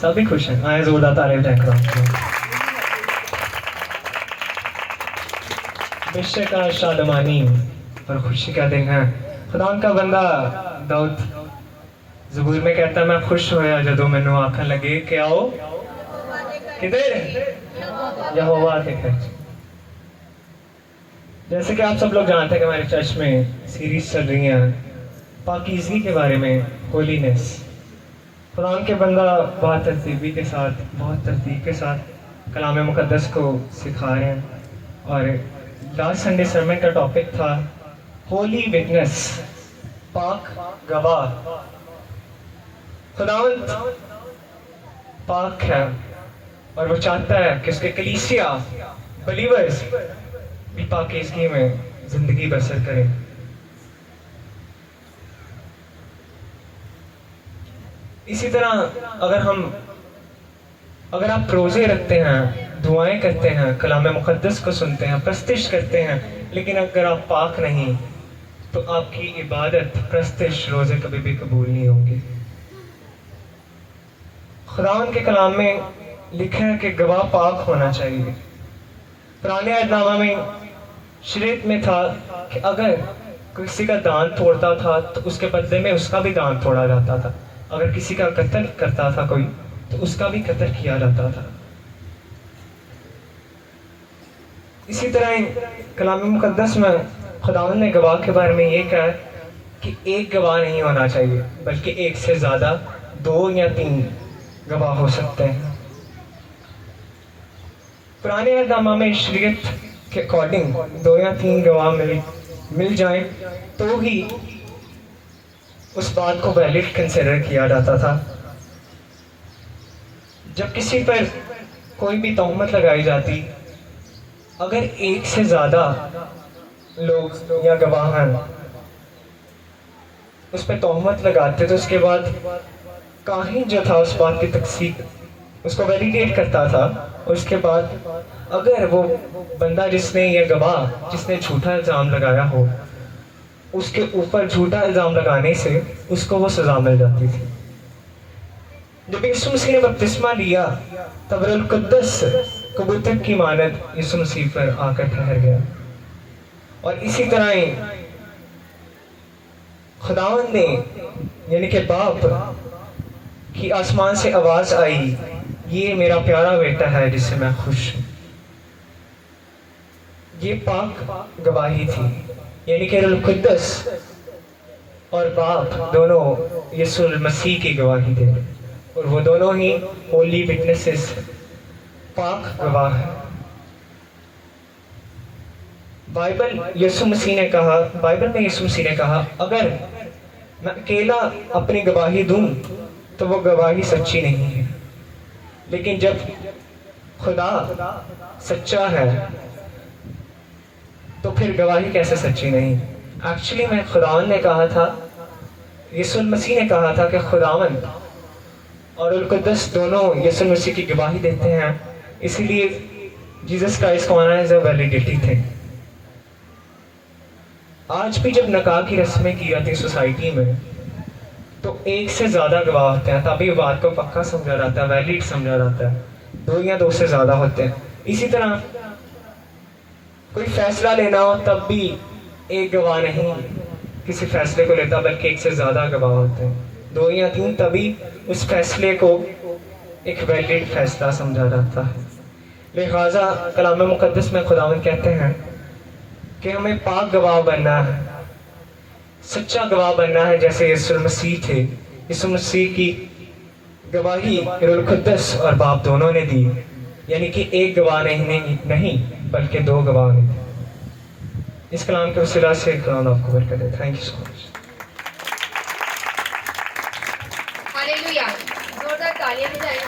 सभी खुश हैं। आए जोरदार तारीफ है। विश्व का शादमानी और खुशी का दिन है। खुदा का बंदा दाऊद ज़बूर में कहता है, मैं खुश होया जदों मैनू आखन लगे कि आओ किधर, यहोवा के घर। जैसे कि आप सब लोग जानते हैं कि हमारे चर्च में सीरीज चल रही है पाकीज़गी के बारे में, होलीनेस। खुदा के बंदा बहुत तरतीब के साथ कलाम मुकद्दस को सिखा रहे हैं। और लास्ट संडे सर्मन का टॉपिक था होली विटनेस, पाक गवाह। खुदावंद पाक है और वो चाहता है कि उसके कलीसिया बिलीवर्स भी पाकीज़गी में जिंदगी बसर करें। इसी तरह अगर आप रोजे रखते हैं, दुआएं करते हैं, कलाम मुकद्दस को सुनते हैं, प्रस्तिश करते हैं, लेकिन अगर आप पाक नहीं तो आपकी इबादत, प्रस्तिश, रोजे कभी भी कबूल नहीं होंगे। खुदावंद के कलाम में लिखा है कि गवाह पाक होना चाहिए। पुराने अहदनामा में शरीयत में था कि अगर किसी का दांत तोड़ता था तो उसके बदले में उसका भी दांत तोड़ा जाता था। अगर किसी का कत्ल करता था कोई तो उसका भी कत्ल किया जाता था। इसी तरह कलाम मुकद्दस में खुदावंद ने गवाह के बारे में ये कहा कि एक गवाह नहीं होना चाहिए, बल्कि एक से ज़्यादा, 2 या 3 गवाह हो सकते हैं। पुराने अहदनामा में शरीयत के अकॉर्डिंग 2 या 3 गवाह मिल जाएं तो ही उस बात को वैलिड कंसिडर किया जाता था। जब किसी पर कोई भी तोहमत लगाई जाती, अगर एक से ज़्यादा लोग या गवाह उस पर तोहमत लगाते तो उसके बाद काहिन जो था उस बात की तकसीद उसको वैलिडेट करता था। उसके बाद अगर वो बंदा जिसने या गवाह जिसने झूठा इल्ज़ाम लगाया हो, उसके ऊपर झूठा इल्ज़ाम लगाने से उसको वो सज़ा मिल जाती थी। जब यीशु मसीह ने बपतिस्मा लिया तब रूह कुद्दस कबूतर की मानद यीशु मसीह पर आकर ठहर गया। और इसी तरह ही खुदावंद ने यानी कि बाप की आसमान से आवाज़ आई, ये मेरा प्यारा बेटा है जिससे मैं खुश हूँ। ये पाक गवाही थी, यानी कि रूह कुद्दस और बाप दोनों यीशु मसीह की गवाही दे, और वो दोनों ही होली विटनेसेस, पाक गवाह है। बाइबल में यीशु मसीह ने कहा अगर मैं अकेला अपनी गवाही दूं तो वो गवाही सच्ची नहीं है, लेकिन जब खुदा सच्चा है तो फिर गवाही कैसे सच्ची नहीं। एक्चुअली में खुदावन ने कहा था, यीशु मसीह ने कहा था कि खुदावन और रूह कुद्दस दोनों यीशु मसीह की गवाही देते हैं, इसीलिए जीसस क्राइस्ट को आना एज अ वैलिडिटी थे। आज भी जब निकाह की रस्में की जाती सोसाइटी में तो एक से ज़्यादा गवाह होते हैं, तभी बात को पक्का समझा जाता है, वैलिड समझा जाता है। 2 या 2 से ज़्यादा होते हैं। इसी तरह कोई फैसला लेना हो तब भी एक गवाह नहीं किसी फैसले को लेता, बल्कि एक से ज़्यादा गवाह होते हैं, 2 या 3, तभी उस फैसले को एक वैलिड फैसला समझा जाता है। लिहाजा कलाम मुकद्दस में खुदावंद कहते हैं कि हमें पाक गवाह बनना है, सच्चा गवाह बनना है, जैसे यीशु मसीह थे। यीशु मसीह की गवाही रूह कुद्दस और बाप दोनों ने दी, यानी कि एक गवाह नहीं बल्कि 2 गवाह ने दी। इस कलाम के वसीला से कलाम आपको बरकत दे। Thank you so much. Hallelujah, जोरदार तालियां बजाएं।